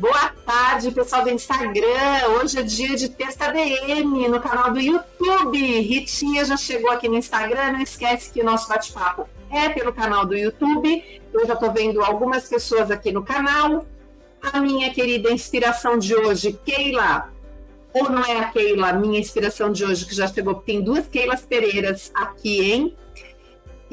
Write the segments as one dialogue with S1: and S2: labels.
S1: Boa tarde, pessoal do Instagram. Hoje é dia de Terça DM no canal do YouTube. Ritinha já chegou aqui no Instagram. Não esquece que o nosso bate-papo é pelo canal do YouTube. Eu já estou vendo algumas pessoas aqui no canal. A minha querida inspiração de hoje, Keila. Ou não é a Keila, minha inspiração de hoje, que já chegou. Tem duas Keilas Pereiras aqui, hein?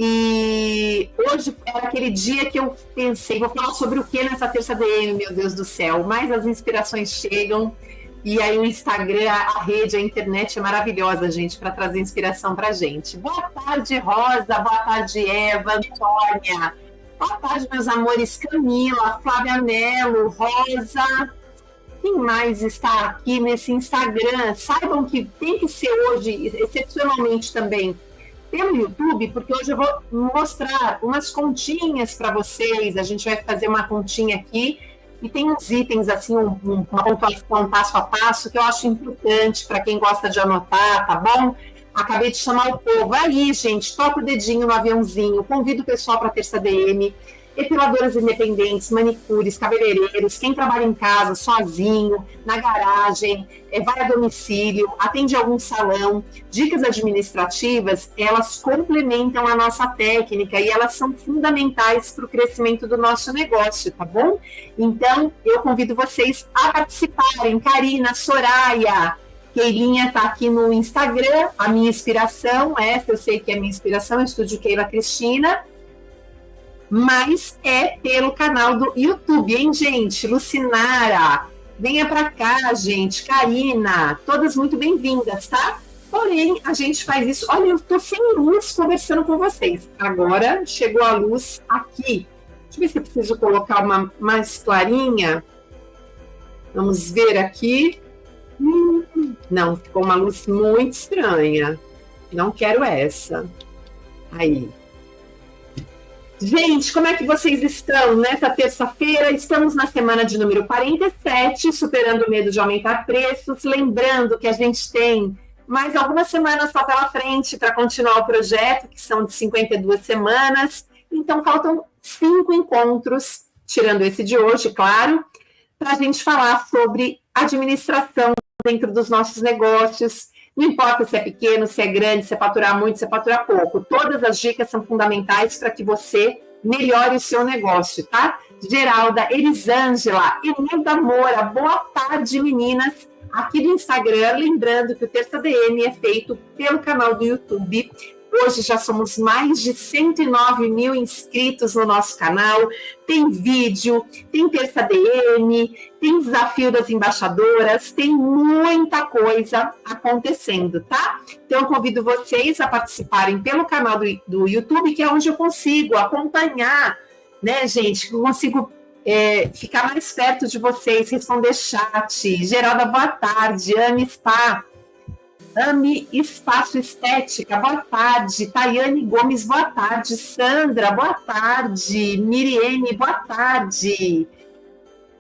S1: E hoje era aquele dia que eu pensei, vou falar sobre o que nessa Terça DM, meu Deus do céu, mas as inspirações chegam, e aí o Instagram, a rede, a internet é maravilhosa, gente, para trazer inspiração pra gente. Boa tarde, Rosa, boa tarde, Eva, Antônia, boa tarde, meus amores, Camila, Flávia Mello, Rosa, quem mais está aqui nesse Instagram? Saibam que tem que ser hoje, excepcionalmente também, pelo YouTube, porque hoje eu vou mostrar umas continhas para vocês. A gente vai fazer uma continha aqui e tem uns itens assim, uma pontuação passo a passo que eu acho importante para quem gosta de anotar, tá bom? Acabei de chamar o povo. Aí, gente, toca o dedinho no aviãozinho, convido o pessoal para a Terça DM, epiladoras independentes, manicures, cabeleireiros, quem trabalha em casa, sozinho, na garagem, vai a domicílio, atende algum salão, dicas administrativas, elas complementam a nossa técnica e elas são fundamentais para o crescimento do nosso negócio, tá bom? Então, eu convido vocês a participarem. Karina, Soraya, Keilinha está aqui no Instagram, a minha inspiração, essa eu sei que é a minha inspiração, Estúdio Keila Cristina, mas é pelo canal do YouTube, hein, gente? Lucinara, venha pra cá, gente. Karina, todas muito bem-vindas, tá? Porém, a gente faz isso... Olha, eu tô sem luz conversando com vocês. Agora chegou a luz aqui. Deixa eu ver se eu preciso colocar uma mais clarinha. Vamos ver aqui. Não, ficou uma luz muito estranha. Não quero essa. Aí. Gente, como é que vocês estão nessa terça-feira? Estamos na semana de número 47, superando o medo de aumentar preços. Lembrando que a gente tem mais algumas semanas só pela frente para continuar o projeto, que são de 52 semanas. Então, faltam 5 encontros, tirando esse de hoje, claro, para a gente falar sobre administração dentro dos nossos negócios. Não importa se é pequeno, se é grande, se é faturar muito, se é faturar pouco. Todas as dicas são fundamentais para que você melhore o seu negócio, tá? Geralda, Elisângela, Emilda Moura, boa tarde, meninas. Aqui do Instagram, lembrando que o Terça DM é feito pelo canal do YouTube. Hoje já somos mais de 109 mil inscritos no nosso canal. Tem vídeo, tem Terça DM, tem desafio das embaixadoras, tem muita coisa acontecendo, tá? Então, eu convido vocês a participarem pelo canal do YouTube, que é onde eu consigo acompanhar, né, gente? Eu consigo ficar mais perto de vocês, responder chat. Geralda, boa tarde. Ami Spa. Ami Espaço Estética, boa tarde. Tayane Gomes, boa tarde. Sandra, boa tarde. Miriene, boa tarde.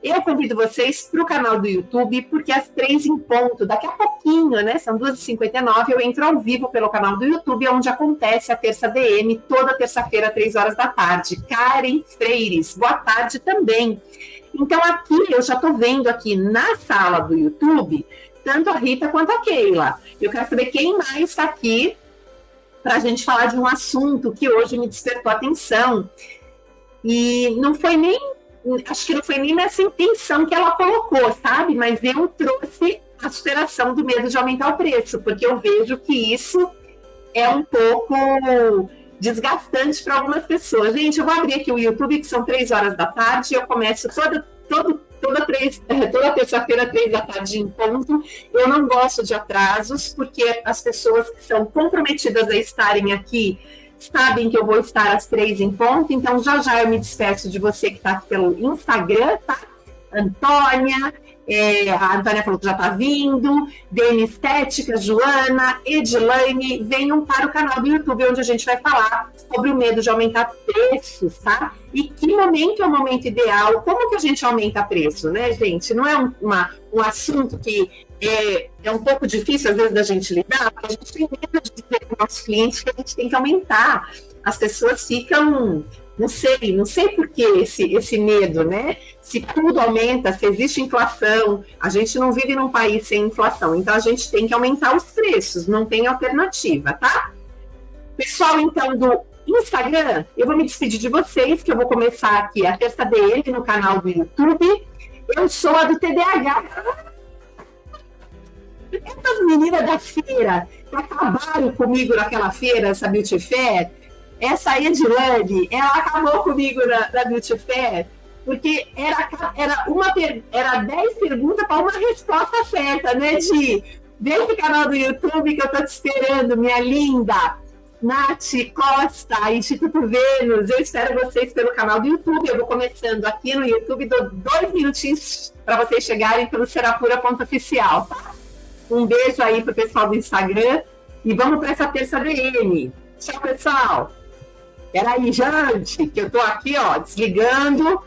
S1: Eu convido vocês para o canal do YouTube, porque às 3 em ponto, daqui a pouquinho, né? São 2h59, eu entro ao vivo pelo canal do YouTube, onde acontece a Terça DM, toda terça-feira, 3 horas da tarde. Karen Freires, boa tarde também. Então, aqui, eu já estou vendo aqui na sala do YouTube, tanto a Rita quanto a Keila. Eu quero saber quem mais está aqui para a gente falar de um assunto que hoje me despertou a atenção. E não foi nem, acho que não foi nem nessa intenção que ela colocou, sabe? Mas eu trouxe a superação do medo de aumentar o preço, porque eu vejo que isso é um pouco desgastante para algumas pessoas. Gente, eu vou abrir aqui o YouTube, que são 3 horas da tarde, e eu começo toda terça-feira, 3 da tarde em ponto. Eu não gosto de atrasos, porque as pessoas que são comprometidas a estarem aqui sabem que eu vou estar às 3 em ponto, então já eu me despeço de você que está aqui pelo Instagram, tá? Antônia, a Antônia falou que já está vindo, DM Estética, Joana, Edilane, venham para o canal do YouTube, onde a gente vai falar sobre o medo de aumentar preços, tá? E que momento é o momento ideal, como que a gente aumenta preço, né, gente? Não é um assunto que é um pouco difícil, às vezes, da gente lidar, porque a gente tem medo de dizer para o nosso cliente que a gente tem que aumentar. As pessoas ficam Não sei por que esse medo, né? Se tudo aumenta, se existe inflação, a gente não vive num país sem inflação, então a gente tem que aumentar os preços, não tem alternativa, tá? Pessoal, então, do Instagram, eu vou me despedir de vocês, que eu vou começar aqui a Terça DN no canal do YouTube. Eu sou a do TDAH. Essas meninas da feira que acabaram comigo naquela feira, essa Beauty Fair, essa Edilane, ela acabou comigo na Beauty Fair, porque era 10 perguntas para uma resposta certa, né, Di? Vem pro canal do YouTube que eu tô te esperando, minha linda. Nath Costa, Instituto Vênus, eu espero vocês pelo canal do YouTube. Eu vou começando aqui no YouTube, dou 2 minutinhos para vocês chegarem pelo serapura.oficial. Um beijo aí pro pessoal do Instagram e vamos para essa Terça DM. Tchau, pessoal. Peraí, gente, que eu tô aqui, ó, desligando.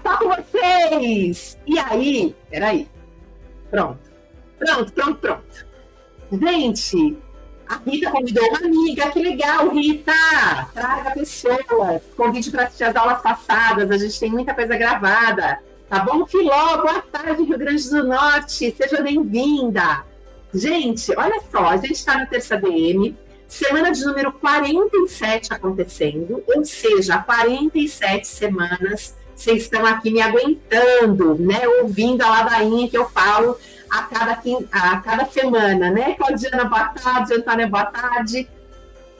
S1: Tá com vocês! E aí? Peraí. Pronto. Gente, a Rita convidou uma amiga, que legal, Rita! Traga pessoas, convite para assistir as aulas passadas, a gente tem muita coisa gravada. Tá bom, Filó? Boa tarde, Rio Grande do Norte, seja bem-vinda! Gente, olha só, a gente está no Terça DM, semana de número 47 acontecendo, ou seja, 47 semanas vocês estão aqui me aguentando, né? Ouvindo a ladainha que eu falo a cada semana, né? Claudiana, boa tarde, Antônia, boa tarde.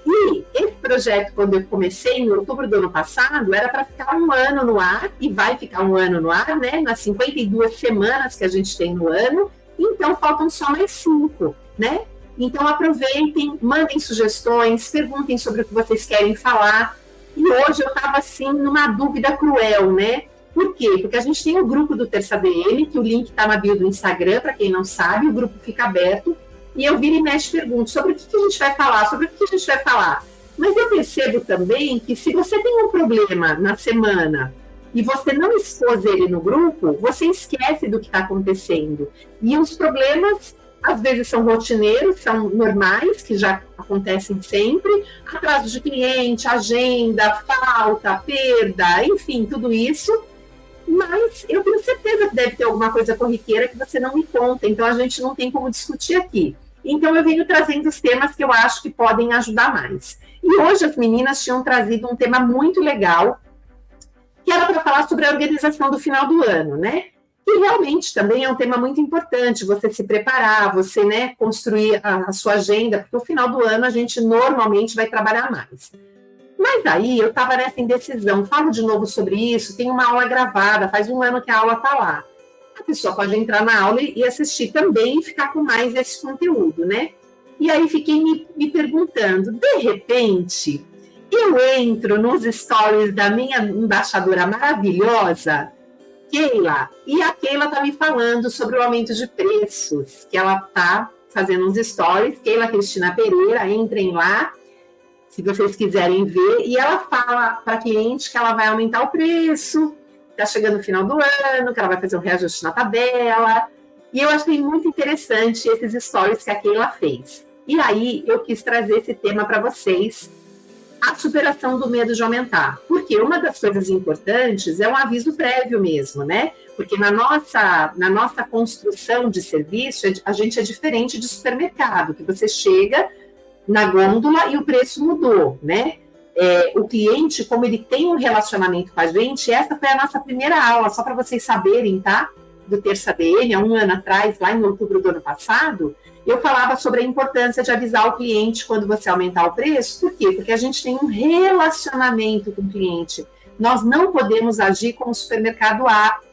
S1: E esse projeto, quando eu comecei em outubro do ano passado, era para ficar 1 ano no ar, e vai ficar 1 ano no ar, né? Nas 52 semanas que a gente tem no ano, então faltam só mais 5, né? Então aproveitem, mandem sugestões, perguntem sobre o que vocês querem falar. E hoje eu estava assim numa dúvida cruel, né? Por quê? Porque a gente tem o grupo do Terça DM, que o link está na bio do Instagram, para quem não sabe, o grupo fica aberto, e eu viro e mexo e pergunto sobre o que a gente vai falar, Mas eu percebo também que se você tem um problema na semana e você não expôs ele no grupo, você esquece do que está acontecendo. E os problemas, às vezes, são rotineiros, são normais, que já acontecem sempre, atraso de cliente, agenda, falta, perda, enfim, tudo isso. Mas eu tenho certeza que deve ter alguma coisa corriqueira que você não me conta, então a gente não tem como discutir aqui. Então eu venho trazendo os temas que eu acho que podem ajudar mais. E hoje as meninas tinham trazido um tema muito legal, que era para falar sobre a organização do final do ano, né? E realmente também é um tema muito importante, você se preparar, você, né, construir a sua agenda, porque no final do ano a gente normalmente vai trabalhar mais. Mas aí eu estava nessa indecisão, falo de novo sobre isso, tem uma aula gravada, faz 1 ano que a aula está lá. A pessoa pode entrar na aula e assistir também e ficar com mais esse conteúdo, né? E aí fiquei me perguntando, de repente, eu entro nos stories da minha embaixadora maravilhosa, Keila, e a Keila está me falando sobre o aumento de preços, que ela está fazendo uns stories, Keila Cristina Pereira, entrem lá, se vocês quiserem ver, e ela fala para a cliente que ela vai aumentar o preço, está chegando o final do ano, que ela vai fazer um reajuste na tabela, e eu achei muito interessante esses stories que a Keila fez. E aí eu quis trazer esse tema para vocês, a superação do medo de aumentar, porque uma das coisas importantes é um aviso prévio mesmo, né? Porque na nossa construção de serviço, a gente é diferente de supermercado, que você chega na gôndola e o preço mudou, né? O cliente, como ele tem um relacionamento com a gente, essa foi a nossa primeira aula, só para vocês saberem, tá? Do Terça DM, há 1 ano atrás, lá em outubro do ano passado, eu falava sobre a importância de avisar o cliente quando você aumentar o preço. Por quê? Porque a gente tem um relacionamento com o cliente. Nós não podemos agir como o supermercado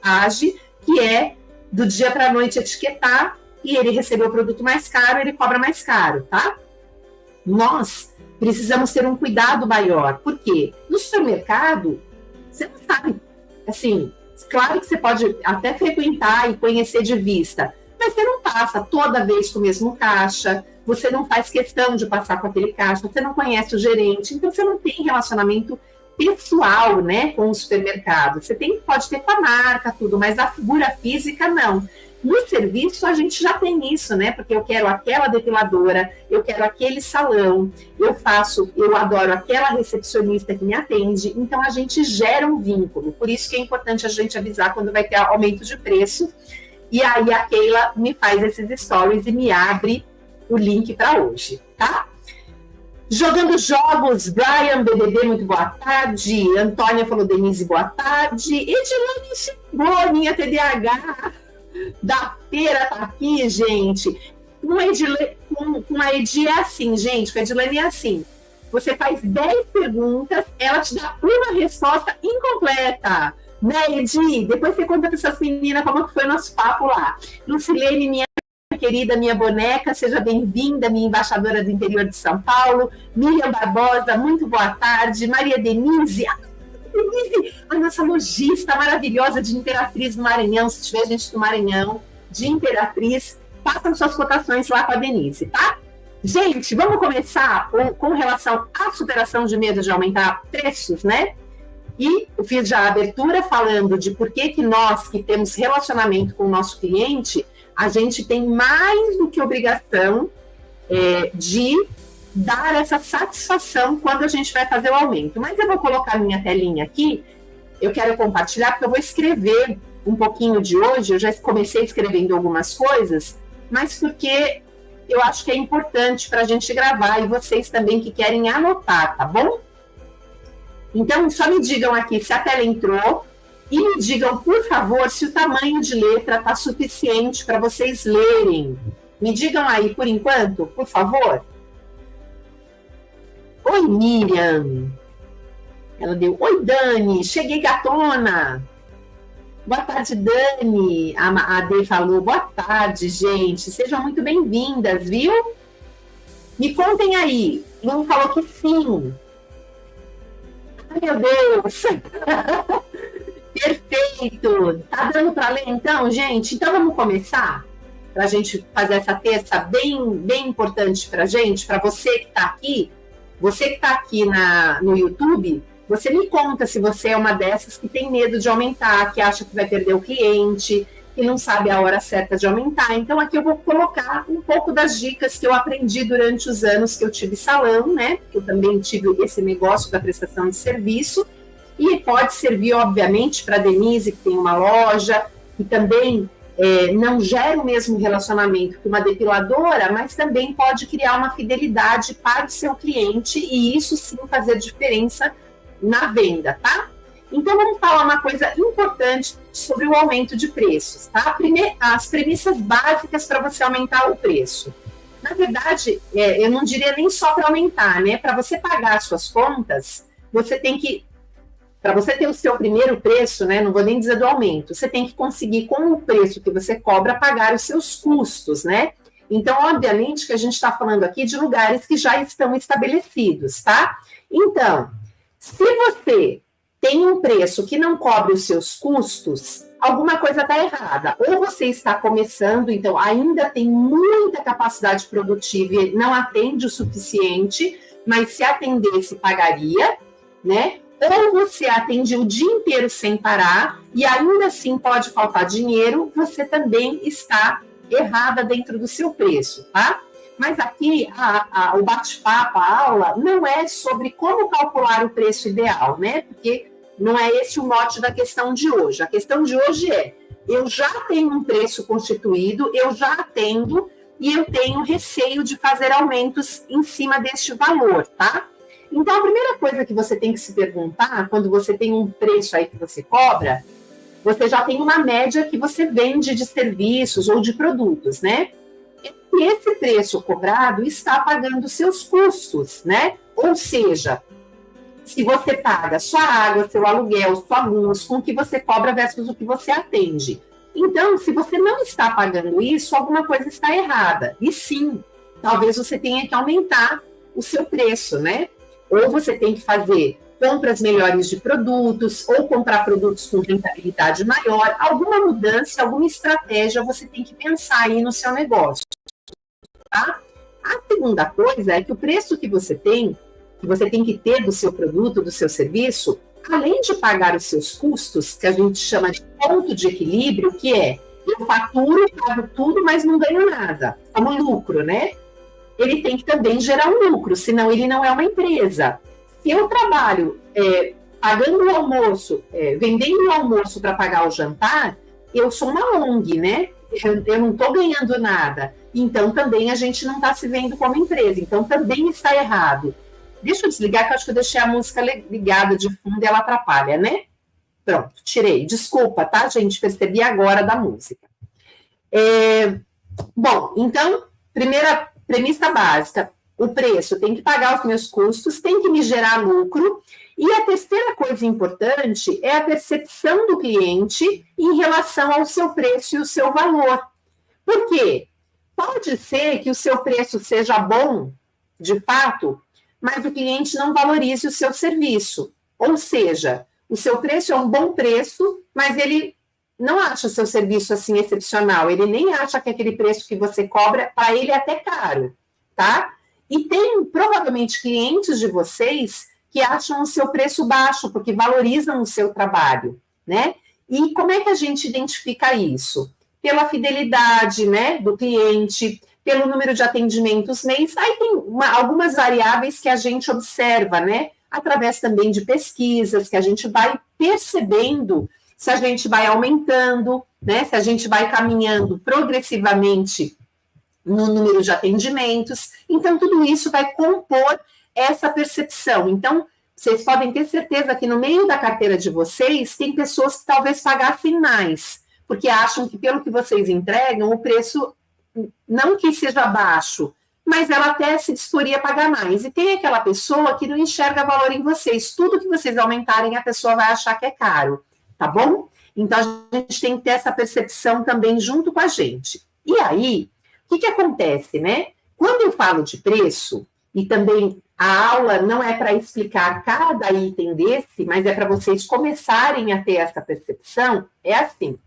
S1: age, que é do dia para a noite etiquetar e ele recebeu o produto mais caro, ele cobra mais caro, tá? Nós precisamos ter um cuidado maior. Por quê? No supermercado, você não sabe, assim, claro que você pode até frequentar e conhecer de vista, mas você não passa toda vez com o mesmo caixa, você não faz questão de passar com aquele caixa, você não conhece o gerente, então você não tem relacionamento pessoal, né, com o supermercado. Você pode ter com a marca, tudo, mas a figura física, não. No serviço, a gente já tem isso, né? Porque eu quero aquela depiladora, eu quero aquele salão, eu adoro aquela recepcionista que me atende, então a gente gera um vínculo. Por isso que é importante a gente avisar quando vai ter aumento de preço. E aí a Keila me faz esses stories e me abre o link para hoje, tá? Jogando jogos, Brian, BBB, muito boa tarde. Antônia falou, Denise, boa tarde. Edilane chegou, minha TDAH da feira tá aqui, gente. Com a Edi é assim, gente, com a Edilane é assim. Você faz 10 perguntas, ela te dá uma resposta incompleta. Né, Edi? Depois você conta para essas meninas como foi o nosso papo lá. Lucilene, minha querida, minha boneca, seja bem-vinda, minha embaixadora do interior de São Paulo. Miriam Barbosa, muito boa tarde. Maria Denise, a nossa lojista maravilhosa de Imperatriz do Maranhão. Se tiver gente do Maranhão, de Imperatriz, façam suas cotações lá com a Denise, tá? Gente, vamos começar com relação à superação de medo de aumentar preços, né? E eu fiz já a abertura falando de por que nós, que temos relacionamento com o nosso cliente, a gente tem mais do que obrigação de dar essa satisfação quando a gente vai fazer o aumento. Mas eu vou colocar minha telinha aqui, eu quero compartilhar, porque eu vou escrever um pouquinho de hoje, eu já comecei escrevendo algumas coisas, mas porque eu acho que é importante para a gente gravar, e vocês também que querem anotar, tá bom? Então, só me digam aqui se a tela entrou, e me digam, por favor, se o tamanho de letra está suficiente para vocês lerem. Me digam aí, por enquanto, por favor. Oi, Miriam. Ela deu, oi, Dani, cheguei gatona. Boa tarde, Dani. A Dê falou, boa tarde, gente. Sejam muito bem-vindas, viu? Me contem aí. Lu falou que sim. Ai, meu Deus. Perfeito. Tá dando para ler, então, gente? Então, vamos começar? Para a gente fazer essa terça bem importante para a gente, para você que está aqui. Você que está aqui no YouTube, você me conta se você é uma dessas que tem medo de aumentar, que acha que vai perder o cliente, que não sabe a hora certa de aumentar. Então, aqui eu vou colocar um pouco das dicas que eu aprendi durante os anos que eu tive salão, né? Eu também tive esse negócio da prestação de serviço. E pode servir, obviamente, para a Denise, que tem uma loja, que também não gera o mesmo relacionamento que uma depiladora, mas também pode criar uma fidelidade para o seu cliente e isso sim fazer diferença na venda, tá? Então vamos falar uma coisa importante sobre o aumento de preços, tá? Primeiro, as premissas básicas para você aumentar o preço. Na verdade, eu não diria nem só para aumentar, né? Para você pagar as suas contas, você tem que... Para você ter o seu primeiro preço, né, não vou nem dizer do aumento, você tem que conseguir, com o preço que você cobra, pagar os seus custos, né? Então, obviamente, que a gente está falando aqui de lugares que já estão estabelecidos, tá? Então, se você tem um preço que não cobre os seus custos, alguma coisa está errada. Ou você está começando, então ainda tem muita capacidade produtiva e não atende o suficiente, mas se atendesse, pagaria, né? Ou você atende o dia inteiro sem parar e ainda assim pode faltar dinheiro, você também está errada dentro do seu preço, tá? Mas aqui o bate-papo, a aula, não é sobre como calcular o preço ideal, né? Porque não é esse o mote da questão de hoje. A questão de hoje é, eu já tenho um preço constituído, eu já atendo e eu tenho receio de fazer aumentos em cima deste valor, tá? Então, a primeira coisa que você tem que se perguntar, quando você tem um preço aí que você cobra, você já tem uma média que você vende de serviços ou de produtos, né? E esse preço cobrado está pagando seus custos, né? Ou seja, se você paga sua água, seu aluguel, sua luz, com o que você cobra versus o que você atende. Então, se você não está pagando isso, alguma coisa está errada. E sim, talvez você tenha que aumentar o seu preço, né? Ou você tem que fazer compras melhores de produtos, ou comprar produtos com rentabilidade maior. Alguma mudança, alguma estratégia você tem que pensar aí no seu negócio, tá? A segunda coisa é que o preço que você tem que você tem que ter do seu produto, do seu serviço, além de pagar os seus custos, que a gente chama de ponto de equilíbrio, que é eu faturo, pago tudo, mas não ganho nada, como lucro, né? Ele tem que também gerar um lucro, senão ele não é uma empresa. Se eu trabalho pagando o almoço, vendendo o almoço para pagar o jantar, eu sou uma ONG, né? Eu não estou ganhando nada. Então, também a gente não está se vendo como empresa. Então, também está errado. Deixa eu desligar, que eu acho que eu deixei a música ligada de fundo e ela atrapalha, né? Pronto, tirei. Desculpa, tá, gente? Percebi agora da música. Bom, então, primeira premissa básica. O preço tem que pagar os meus custos, tem que me gerar lucro. E a terceira coisa importante é a percepção do cliente em relação ao seu preço e o seu valor. Por quê? Pode ser que o seu preço seja bom, de fato, mas o cliente não valorize o seu serviço. Ou seja, o seu preço é um bom preço, mas ele não acha o seu serviço assim excepcional. Ele nem acha que aquele preço que você cobra, para ele é até caro, tá? E tem provavelmente clientes de vocês que acham o seu preço baixo, porque valorizam o seu trabalho, né? E como é que a gente identifica isso? Pela fidelidade, né, do cliente, pelo número de atendimentos mês. Aí tem algumas variáveis que a gente observa, né? Através também de pesquisas, que a gente vai percebendo se a gente vai aumentando, né? Se a gente vai caminhando progressivamente no número de atendimentos. Então, tudo isso vai compor essa percepção. Então, vocês podem ter certeza que no meio da carteira de vocês tem pessoas que talvez pagassem mais, porque acham que pelo que vocês entregam, o preço não que seja baixo, mas ela até se disporia a pagar mais. E tem aquela pessoa que não enxerga valor em vocês. Tudo que vocês aumentarem, a pessoa vai achar que é caro, tá bom? Então, a gente tem que ter essa percepção também junto com a gente. E aí, o que acontece, né? Quando eu falo de preço, e também a aula não é para explicar cada item desse, mas é para vocês começarem a ter essa percepção, é assim.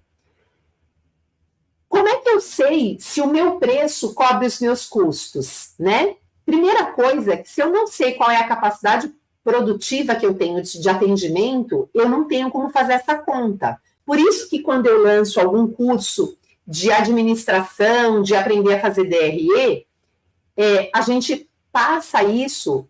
S1: Como é que eu sei se o meu preço cobre os meus custos, né? Primeira coisa, que se eu não sei qual é a capacidade produtiva que eu tenho de atendimento, eu não tenho como fazer essa conta. Por isso que quando eu lanço algum curso de administração, de aprender a fazer DRE, a gente passa isso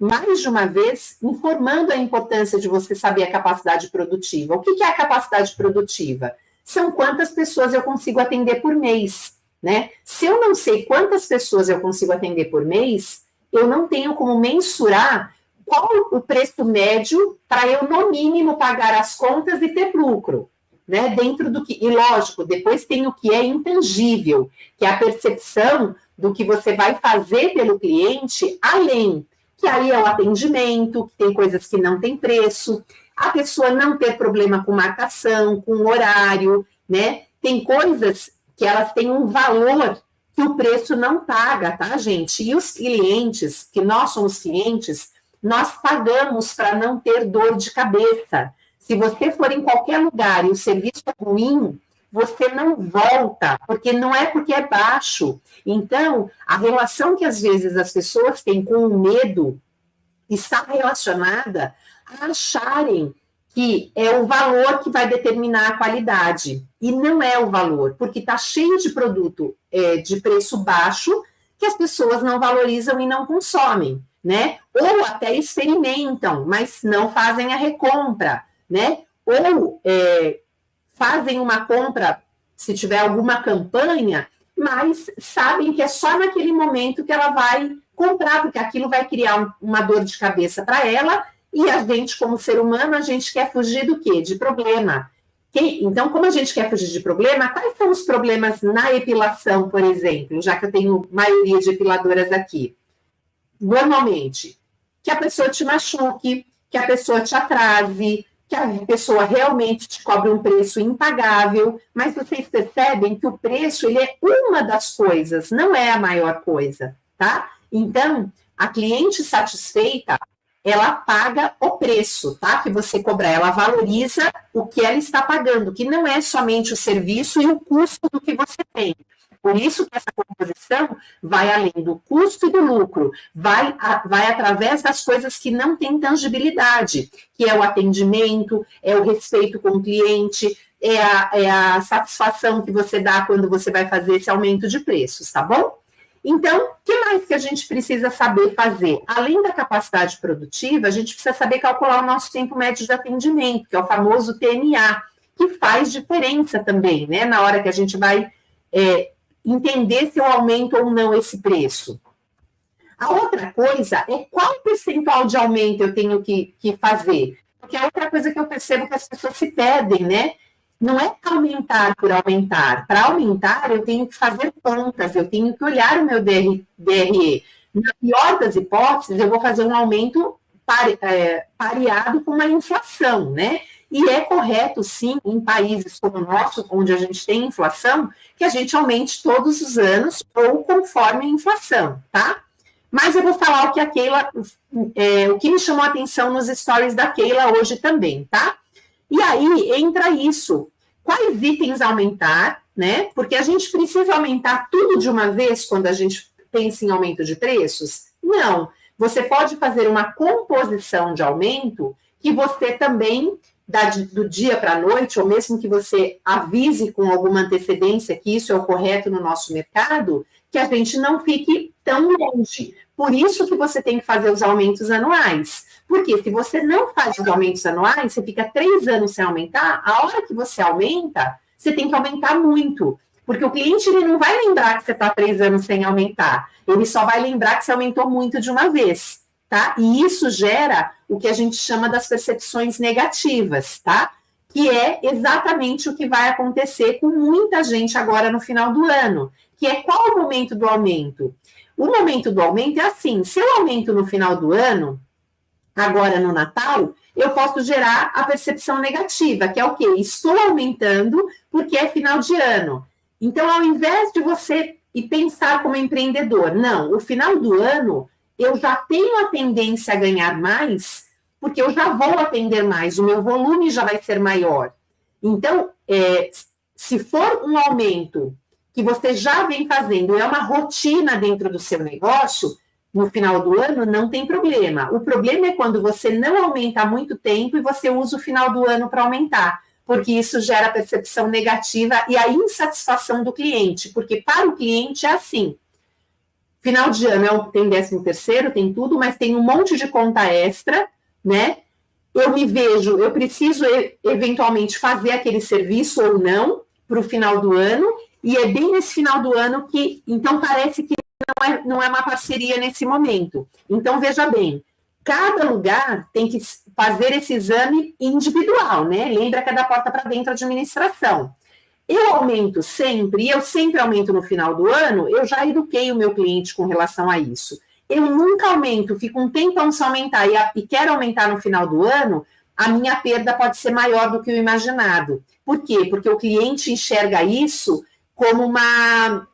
S1: mais de uma vez, informando a importância de você saber a capacidade produtiva. O que é a capacidade produtiva? São quantas pessoas eu consigo atender por mês, né? Se eu não sei quantas pessoas eu consigo atender por mês, eu não tenho como mensurar qual o preço médio para eu, no mínimo, pagar as contas e ter lucro, né? Dentro do que... E, lógico, depois tem o que é intangível, que é a percepção do que você vai fazer pelo cliente, além, que aí é o atendimento, que tem coisas que não tem preço, a pessoa não ter problema com marcação, com horário, né? Tem coisas que elas têm um valor que o preço não paga, tá, gente? E os clientes, que nós somos clientes, nós pagamos para não ter dor de cabeça. Se você for em qualquer lugar e o serviço é ruim, você não volta, porque não é porque é baixo. Então, a relação que às vezes as pessoas têm com o medo está relacionada a acharem que é o valor que vai determinar a qualidade. E não é o valor, porque está cheio de produto de preço baixo que as pessoas não valorizam e não consomem, né? Ou até experimentam, mas não fazem a recompra, né? Ou fazem uma compra, se tiver alguma campanha, mas sabem que é só naquele momento que ela vai comprar, porque aquilo vai criar uma dor de cabeça para ela, e a gente, como ser humano, a gente quer fugir do quê? De problema. Então, como a gente quer fugir de problema, quais são os problemas na epilação, por exemplo, já que eu tenho maioria de epiladoras aqui? Normalmente, que a pessoa te machuque, que a pessoa te atrase, que a pessoa realmente te cobre um preço impagável, mas vocês percebem que o preço, ele é uma das coisas, não é a maior coisa, tá? Então, a cliente satisfeita, ela paga o preço, tá? Que você cobrar, ela valoriza o que ela está pagando, que não é somente o serviço e o custo do que você tem, Por isso que essa composição vai além do custo e do lucro, vai através das coisas que não têm tangibilidade, que é o atendimento, é o respeito com o cliente, é a satisfação que você dá quando você vai fazer esse aumento de preços, tá bom? Então, o que mais que a gente precisa saber fazer? Além da capacidade produtiva, a gente precisa saber calcular o nosso tempo médio de atendimento, que é o famoso TMA, que faz diferença também, né? Na hora que a gente vai entender se eu aumento ou não esse preço. A outra coisa é qual percentual de aumento eu tenho que fazer. Porque a outra coisa que eu percebo que as pessoas se perdem, né? Não é aumentar por aumentar. Para aumentar, eu tenho que fazer contas, eu tenho que olhar o meu DRE. Na pior das hipóteses, eu vou fazer um aumento pareado com uma inflação, né? E é correto, sim, em países como o nosso, onde a gente tem inflação, que a gente aumente todos os anos ou conforme a inflação, tá? Mas eu vou falar o que a Keila, o que me chamou a atenção nos stories da Keila hoje também, tá? E aí entra isso. Quais itens aumentar, né? Porque a gente precisa aumentar tudo de uma vez quando a gente pensa em aumento de preços? Não. Você pode fazer uma composição de aumento que você também dá do dia para a noite, ou mesmo que você avise com alguma antecedência que isso é o correto no nosso mercado, que a gente não fique tão longe. Por isso que você tem que fazer os aumentos anuais. Porque se você não faz os aumentos anuais, você fica 3 anos sem aumentar, a hora que você aumenta, você tem que aumentar muito. Porque o cliente ele não vai lembrar que você está 3 anos sem aumentar. Ele só vai lembrar que você aumentou muito de uma vez, tá? E isso gera o que a gente chama das percepções negativas, tá? Que é exatamente o que vai acontecer com muita gente agora no final do ano. Que é qual o momento do aumento? O momento do aumento é assim, se eu aumento no final do ano, agora no Natal, eu posso gerar a percepção negativa, que é o quê? Estou aumentando porque é final de ano. Então, ao invés de você ir pensar como empreendedor, não, o final do ano eu já tenho a tendência a ganhar mais, porque eu já vou atender mais, o meu volume já vai ser maior. Então, se for um aumento que você já vem fazendo, é uma rotina dentro do seu negócio, no final do ano, não tem problema. O problema é quando você não aumenta há muito tempo e você usa o final do ano para aumentar, porque isso gera percepção negativa e a insatisfação do cliente, porque para o cliente é assim, final de ano tem 13º, tem tudo, mas tem um monte de conta extra, né? Eu preciso eventualmente fazer aquele serviço ou não para o final do ano, e é bem nesse final do ano que, então parece que não é uma parceria nesse momento. Então, veja bem, cada lugar tem que fazer esse exame individual, né? Lembra que é da porta para dentro a administração. Eu aumento sempre, e eu sempre aumento no final do ano, eu já eduquei o meu cliente com relação a isso. Eu nunca aumento, fico um tempão sem aumentar e quero aumentar no final do ano, a minha perda pode ser maior do que o imaginado. Por quê? Porque o cliente enxerga isso como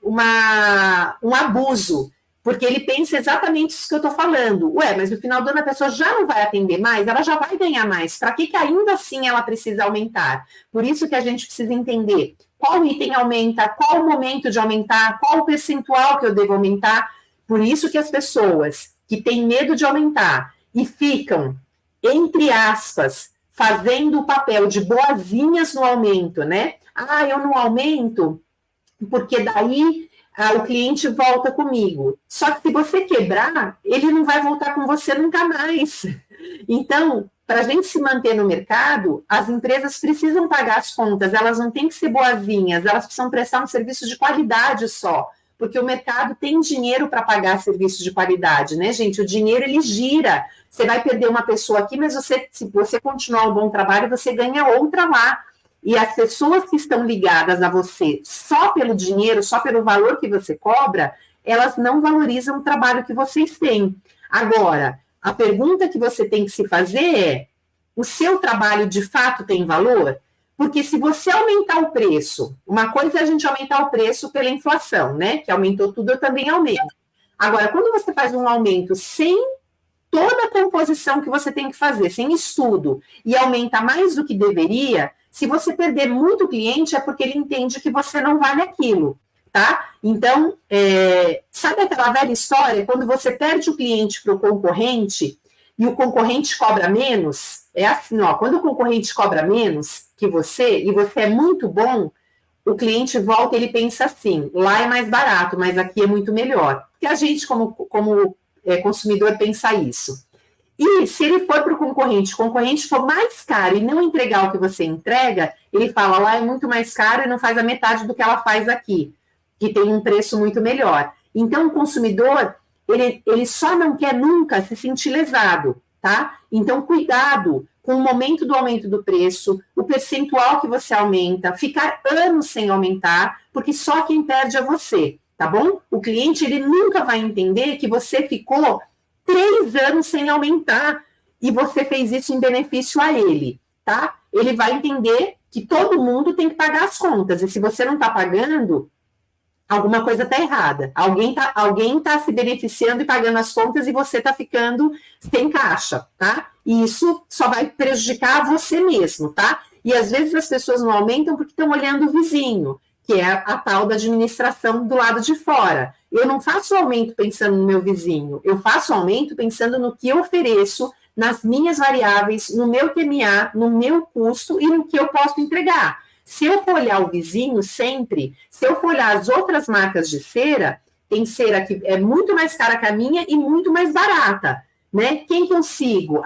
S1: um abuso, porque ele pensa exatamente isso que eu estou falando. Ué, mas no final do ano a pessoa já não vai atender mais, ela já vai ganhar mais. Para que ainda assim ela precisa aumentar? Por isso que a gente precisa entender qual item aumenta, qual o momento de aumentar, qual o percentual que eu devo aumentar. Por isso que as pessoas que têm medo de aumentar e ficam, entre aspas, fazendo o papel de boazinhas no aumento, né? Ah, eu não aumento porque daí o cliente volta comigo. Só que se você quebrar, ele não vai voltar com você nunca mais. Então, para a gente se manter no mercado, as empresas precisam pagar as contas, elas não têm que ser boazinhas, elas precisam prestar um serviço de qualidade só, porque o mercado tem dinheiro para pagar serviço de qualidade, né, gente? O dinheiro, ele gira. Você vai perder uma pessoa aqui, mas se você continuar um bom trabalho, você ganha outra lá. E as pessoas que estão ligadas a você só pelo dinheiro, só pelo valor que você cobra, elas não valorizam o trabalho que vocês têm. Agora, a pergunta que você tem que se fazer é: o seu trabalho de fato tem valor? Porque se você aumentar o preço, uma coisa é a gente aumentar o preço pela inflação, né? Que aumentou tudo, eu também aumento. Agora, quando você faz um aumento sem toda a composição que você tem que fazer, sem estudo, e aumenta mais do que deveria, se você perder muito cliente, é porque ele entende que você não vale aquilo, tá? Então, sabe aquela velha história, quando você perde o cliente para o concorrente e o concorrente cobra menos? É assim, ó, quando o concorrente cobra menos que você, e você é muito bom, o cliente volta e ele pensa assim, lá é mais barato, mas aqui é muito melhor. Porque a gente, como consumidor, pensa isso. E se ele for para o concorrente for mais caro e não entregar o que você entrega, ele fala, lá é muito mais caro e não faz a metade do que ela faz aqui, que tem um preço muito melhor. Então, o consumidor, ele só não quer nunca se sentir lesado, tá? Então, cuidado com o momento do aumento do preço, o percentual que você aumenta, ficar anos sem aumentar, porque só quem perde é você, tá bom? O cliente, ele nunca vai entender que você ficou 3 anos sem aumentar e você fez isso em benefício a ele, tá? Ele vai entender que todo mundo tem que pagar as contas e se você não está pagando, alguma coisa está errada. Alguém tá se beneficiando e pagando as contas e você está ficando sem caixa, tá? E isso só vai prejudicar você mesmo, tá? E às vezes as pessoas não aumentam porque estão olhando o vizinho, que é a tal da administração do lado de fora. Eu não faço aumento pensando no meu vizinho, eu faço aumento pensando no que eu ofereço, nas minhas variáveis, no meu TMA, no meu custo e no que eu posso entregar. Se eu for olhar o vizinho sempre, se eu for olhar as outras marcas de cera, tem cera que é muito mais cara que a minha e muito mais barata, né? Quem que eu sigo?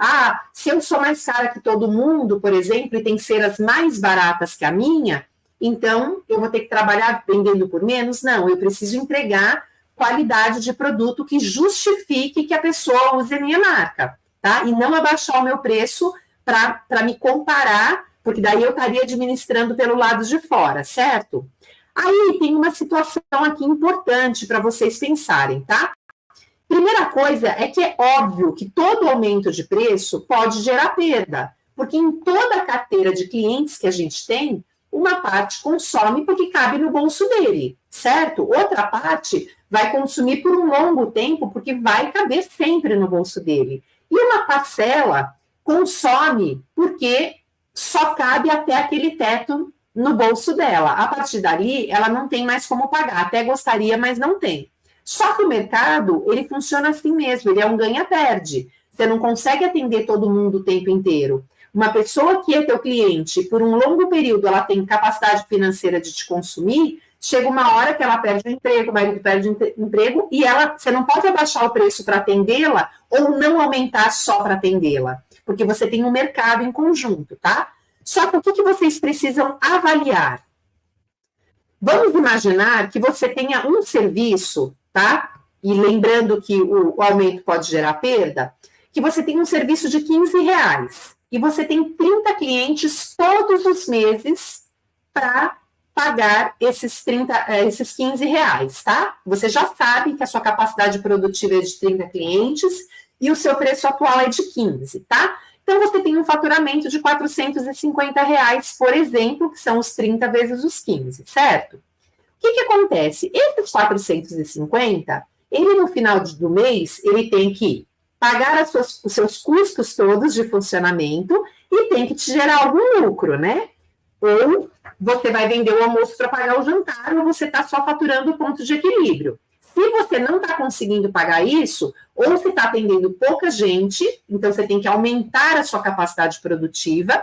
S1: Se eu sou mais cara que todo mundo, por exemplo, e tem ceras mais baratas que a minha, então eu vou ter que trabalhar vendendo por menos? Não, eu preciso entregar qualidade de produto que justifique que a pessoa use a minha marca, tá? E não abaixar o meu preço para me comparar, porque daí eu estaria administrando pelo lado de fora, certo? Aí tem uma situação aqui importante para vocês pensarem, tá? Primeira coisa é que é óbvio que todo aumento de preço pode gerar perda, porque em toda a carteira de clientes que a gente tem, uma parte consome porque cabe no bolso dele, certo? Outra parte vai consumir por um longo tempo porque vai caber sempre no bolso dele. E uma parcela consome porque só cabe até aquele teto no bolso dela. A partir dali, ela não tem mais como pagar. Até gostaria, mas não tem. Só que o mercado, ele funciona assim mesmo. Ele é um ganha-perde. Você não consegue atender todo mundo o tempo inteiro. Uma pessoa que é teu cliente, por um longo período, ela tem capacidade financeira de te consumir, chega uma hora que ela perde o emprego, o marido perde o emprego, e você não pode abaixar o preço para atendê-la ou não aumentar só para atendê-la, porque você tem um mercado em conjunto, tá? Só que o que vocês precisam avaliar? Vamos imaginar que você tenha um serviço, tá? E lembrando que o aumento pode gerar perda, que você tem um serviço de R$15 e você tem 30 clientes todos os meses para pagar esses R$15, tá? Você já sabe que a sua capacidade produtiva é de 30 clientes e o seu preço atual é de 15, tá? Então, você tem um faturamento de R$450, por exemplo, que são os 30 vezes os 15, certo? O que acontece? Esses 450, ele no final do mês, ele tem que pagar os seus custos todos de funcionamento e tem que te gerar algum lucro, né? Ou você vai vender o almoço para pagar o jantar, ou você está só faturando o ponto de equilíbrio. Se você não está conseguindo pagar isso, ou você está atendendo pouca gente, então você tem que aumentar a sua capacidade produtiva,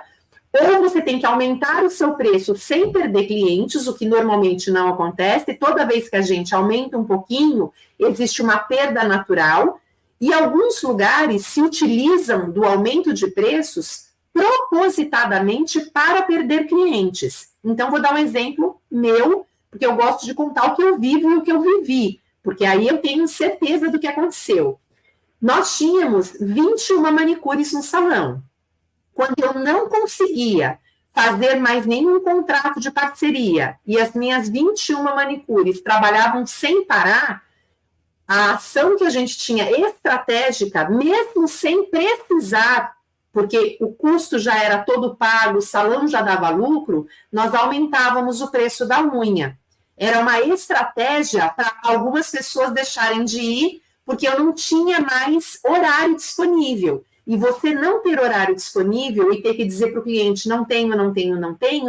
S1: ou você tem que aumentar o seu preço sem perder clientes, o que normalmente não acontece. Toda vez que a gente aumenta um pouquinho, existe uma perda natural, e alguns lugares se utilizam do aumento de preços propositadamente para perder clientes. Então, vou dar um exemplo meu, porque eu gosto de contar o que eu vivo e o que eu vivi, porque aí eu tenho certeza do que aconteceu. Nós tínhamos 21 manicures no salão. Quando eu não conseguia fazer mais nenhum contrato de parceria e as minhas 21 manicures trabalhavam sem parar, a ação que a gente tinha estratégica, mesmo sem precisar, porque o custo já era todo pago, o salão já dava lucro, nós aumentávamos o preço da unha. Era uma estratégia para algumas pessoas deixarem de ir, porque eu não tinha mais horário disponível. E você não ter horário disponível e ter que dizer para o cliente não tenho,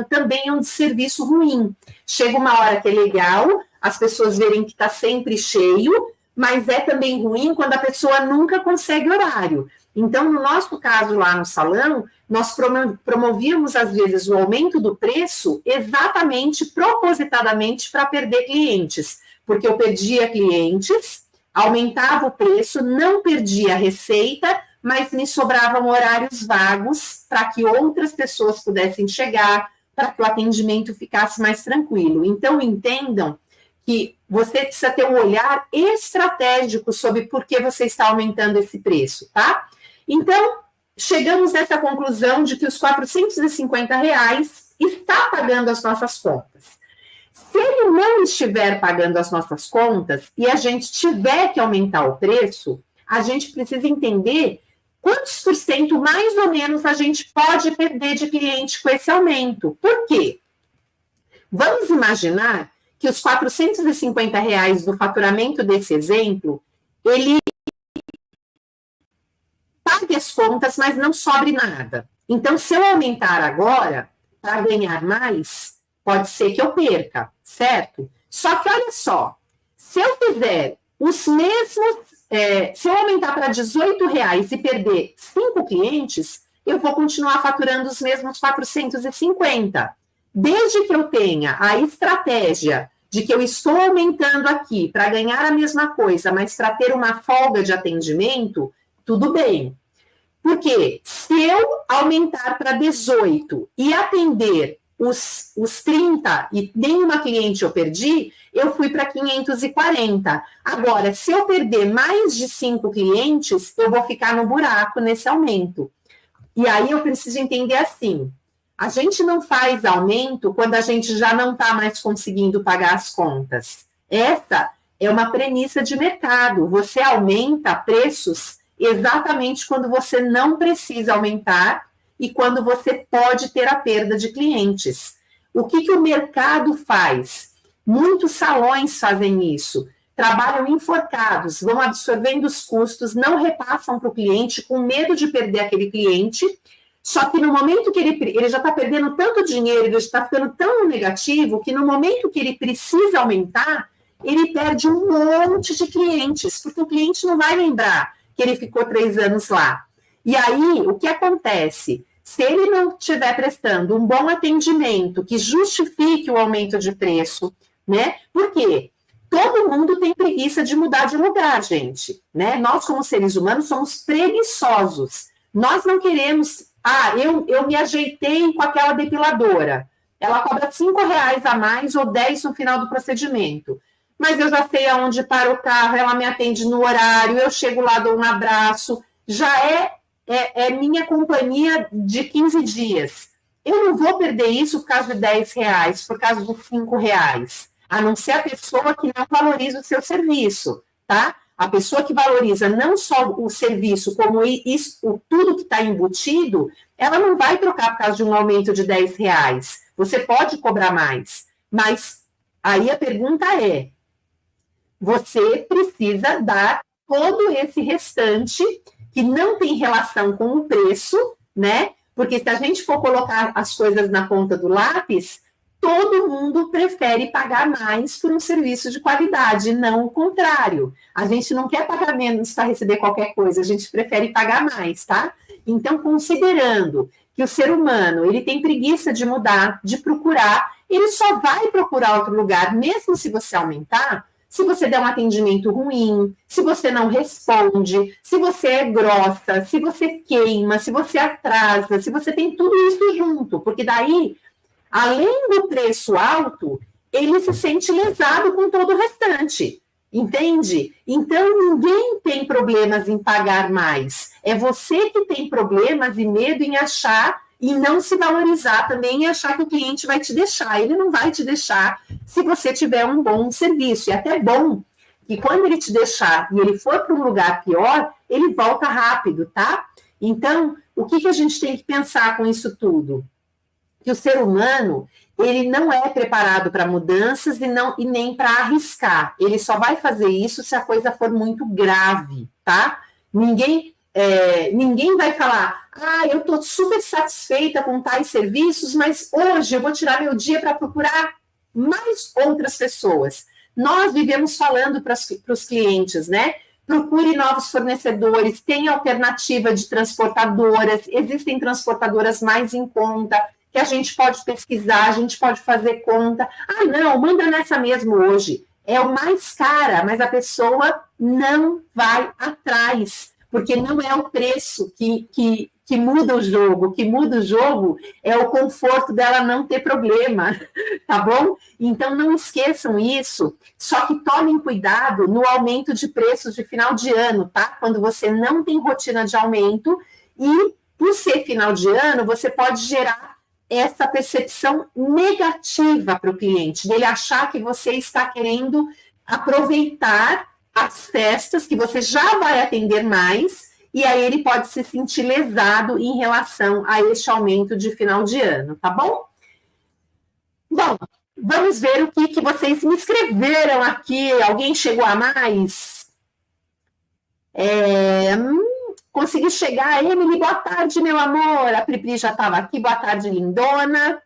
S1: também é um serviço ruim. Chega uma hora que é legal, as pessoas verem que está sempre cheio, mas é também ruim quando a pessoa nunca consegue horário. Então, no nosso caso lá no salão, nós promovíamos, às vezes, o aumento do preço exatamente, propositadamente, para perder clientes, porque eu perdia clientes, aumentava o preço, não perdia a receita, mas me sobravam horários vagos para que outras pessoas pudessem chegar, para que o atendimento ficasse mais tranquilo. Então, entendam que você precisa ter um olhar estratégico sobre por que você está aumentando esse preço, tá? Então, chegamos nessa conclusão de que os R$450 está pagando as nossas contas. Se ele não estiver pagando as nossas contas e a gente tiver que aumentar o preço, a gente precisa entender quantos por cento mais ou menos a gente pode perder de cliente com esse aumento. Por quê? Vamos imaginar que os R$450 do faturamento desse exemplo, ele pague as contas, mas não sobre nada. Então, se eu aumentar agora, para ganhar mais, pode ser que eu perca, certo? Só que, olha só, se eu fizer os mesmos, se eu aumentar para R$18 e perder 5 clientes, eu vou continuar faturando os mesmos 450. Desde que eu tenha a estratégia de que eu estou aumentando aqui para ganhar a mesma coisa, mas para ter uma folga de atendimento, tudo bem. Porque se eu aumentar para 18 e atender os 30 e nenhuma cliente eu perdi, eu fui para 540. Agora, se eu perder mais de 5 clientes, eu vou ficar no buraco nesse aumento. E aí eu preciso entender assim, a gente não faz aumento quando a gente já não está mais conseguindo pagar as contas. Essa é uma premissa de mercado. Você aumenta preços exatamente quando você não precisa aumentar e quando você pode ter a perda de clientes. O que o mercado faz? Muitos salões fazem isso. Trabalham enforcados, vão absorvendo os custos, não repassam para o cliente com medo de perder aquele cliente. Só que no momento que ele já está perdendo tanto dinheiro, ele já está ficando tão negativo, que no momento que ele precisa aumentar, ele perde um monte de clientes, porque o cliente não vai lembrar que ele ficou 3 anos lá. E aí, o que acontece? Se ele não estiver prestando um bom atendimento que justifique o aumento de preço, né? Por quê? Todo mundo tem preguiça de mudar de lugar, gente, né? Nós, como seres humanos, somos preguiçosos. Nós não queremos... eu me ajeitei com aquela depiladora. Ela cobra R$5 a mais ou 10 no final do procedimento. Mas eu já sei aonde para o carro, ela me atende no horário, eu chego lá, dou um abraço. Já é minha companhia de 15 dias. Eu não vou perder isso por causa de R$10, por causa de R$5. A não ser a pessoa que não valoriza o seu serviço, tá? A pessoa que valoriza não só o serviço, como isso, tudo que está embutido, ela não vai trocar por causa de um aumento de R$10. Você pode cobrar mais, mas aí a pergunta é, você precisa dar todo esse restante que não tem relação com o preço, né? Porque se a gente for colocar as coisas na ponta do lápis, todo mundo prefere pagar mais por um serviço de qualidade, não o contrário. A gente não quer pagar menos para receber qualquer coisa, a gente prefere pagar mais, tá? Então, considerando que o ser humano, ele tem preguiça de mudar, de procurar, ele só vai procurar outro lugar, mesmo se você aumentar, se você der um atendimento ruim, se você não responde, se você é grossa, se você queima, se você atrasa, se você tem tudo isso junto, porque daí... Além do preço alto, ele se sente lesado com todo o restante, entende? Então, ninguém tem problemas em pagar mais. É você que tem problemas e medo em achar e não se valorizar também e achar que o cliente vai te deixar. Ele não vai te deixar se você tiver um bom serviço. E até bom que quando ele te deixar e ele for para um lugar pior, ele volta rápido, tá? Então, o que a gente tem que pensar com isso tudo? Que o ser humano, ele não é preparado para mudanças e nem para arriscar. Ele só vai fazer isso se a coisa for muito grave, tá? Ninguém vai falar, eu estou super satisfeita com tais serviços, mas hoje eu vou tirar meu dia para procurar mais outras pessoas. Nós vivemos falando para os clientes, né? Procure novos fornecedores, tem alternativa de transportadoras, existem transportadoras mais em conta, que a gente pode pesquisar, a gente pode fazer conta. Ah, não, manda nessa mesmo hoje. É o mais cara, mas a pessoa não vai atrás, porque não é o preço que muda o jogo. O que muda o jogo é o conforto dela não ter problema, tá bom? Então, não esqueçam isso, só que tomem cuidado no aumento de preços de final de ano, tá? Quando você não tem rotina de aumento e, por ser final de ano, você pode gerar essa percepção negativa para o cliente, dele achar que você está querendo aproveitar as festas, que você já vai atender mais, e aí ele pode se sentir lesado em relação a este aumento de final de ano, tá bom? Bom, vamos ver o que vocês me escreveram aqui. Alguém chegou a mais? Consegui chegar. Emily, boa tarde, meu amor. A Pripri já estava aqui. Boa tarde, lindona.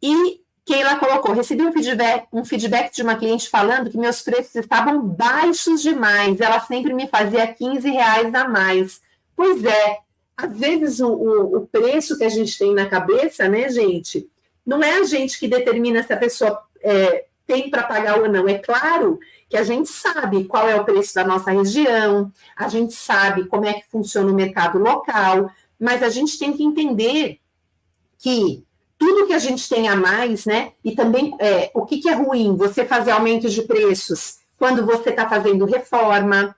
S1: E Keila colocou, recebi um feedback de uma cliente falando que meus preços estavam baixos demais. Ela sempre me fazia R$ 15 a mais. Pois é, às vezes o preço que a gente tem na cabeça, né, gente, não é a gente que determina se a pessoa tem para pagar ou não. É claro que a gente sabe qual é o preço da nossa região, a gente sabe como é que funciona o mercado local, mas a gente tem que entender que tudo que a gente tem a mais, né, e também o que é ruim, você fazer aumento de preços quando você está fazendo reforma,